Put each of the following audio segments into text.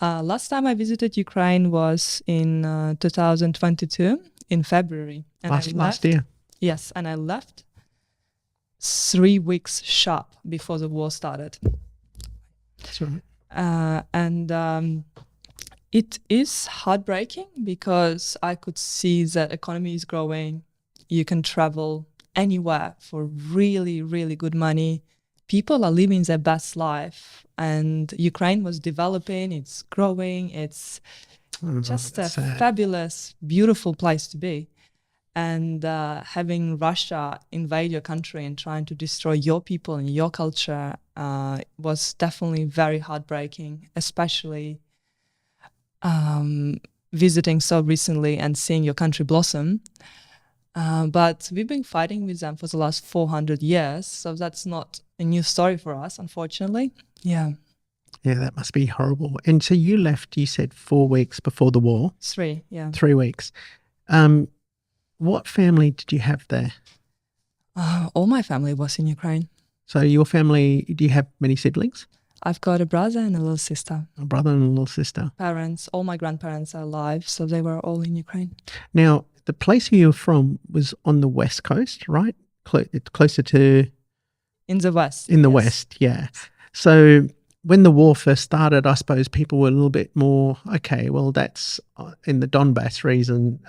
Last time I visited Ukraine was in 2022 in February. And last year. Yes, and I left 3 weeks sharp before the war started. That's right. It is heartbreaking because I could see that economy is growing. You can travel anywhere for really, really good money. People are living their best life, and Ukraine was developing, it's growing, it's just a fabulous, beautiful place to be. And having Russia invade your country and trying to destroy your people and your culture was definitely very heartbreaking, especially visiting so recently and seeing your country blossom. But we've been fighting with them for the last 400 years, so that's not a new story for us, unfortunately. Yeah. Yeah, that must be horrible. And so you left, you said 4 weeks before the war? 3, yeah. 3 weeks. What family did you have there? All my family was in Ukraine. So your family, do you have many siblings? I've got a brother and a little sister. A brother and a little sister. Parents, all my grandparents are alive, so they were all in Ukraine. Now, the place you were from was on the west coast, right? Closer to... In the west. In the west, yeah. So when the war first started, I suppose people were a little bit more, okay, well, that's in the Donbass region,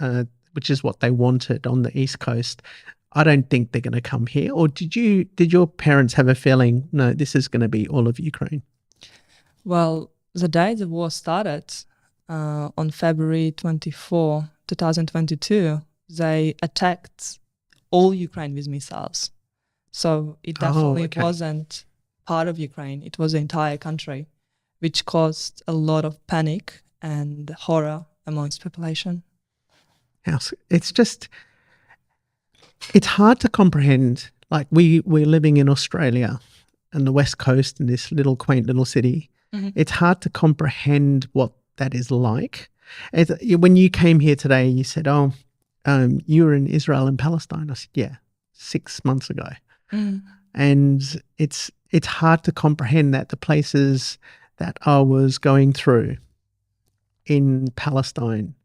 which is what they wanted on the east coast. I don't think they're going to come here. Or did your parents have a feeling, no, this is going to be all of Ukraine? Well, the day the war started, on February 24, 2022, they attacked all Ukraine with missiles. So it definitely wasn't part of Ukraine. It was the entire country, which caused a lot of panic and horror amongst population. It's just... It's hard to comprehend. Like we're living in Australia and the West Coast in this little quaint little city. Mm-hmm. It's hard to comprehend what that is like. When you came here today, you said, you were in Israel and Palestine. I said, yeah, 6 months ago. Mm. And it's hard to comprehend that the places that I was going through in Palestine,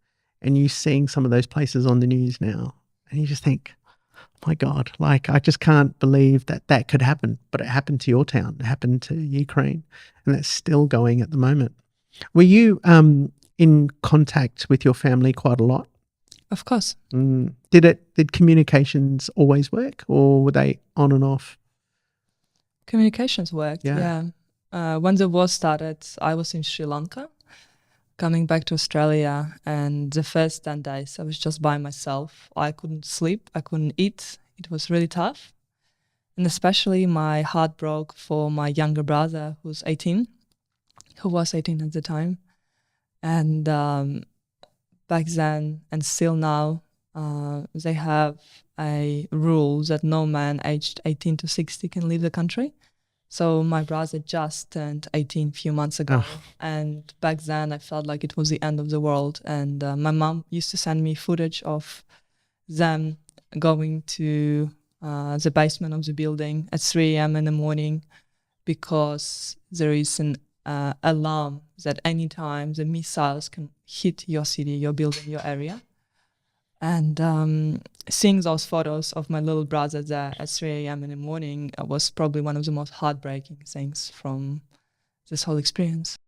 and you seeing some of those places on the news now, and you just think, my God, like I just can't believe that could happen. But it happened to your town. It happened to Ukraine, and that's still going at the moment. Were you in contact with your family quite a lot? Of course. Did communications always work, or were they on and off? Communications worked, yeah. When the war started, I was in Sri Lanka, coming back to Australia, and the first 10 days I was just by myself. I couldn't sleep, I couldn't eat. It was really tough. And especially my heart broke for my younger brother who was 18 at the time. And back then and still now, they have a rule that no man aged 18 to 60 can leave the country. So my brother just turned 18 a few months ago. And back then I felt like it was the end of the world. And my mom used to send me footage of them going to the basement of the building at 3 a.m. in the morning, because there is an alarm that anytime the missiles can hit your city, your building, your area. And seeing those photos of my little brother there at 3 a.m. in the morning was probably one of the most heartbreaking things from this whole experience.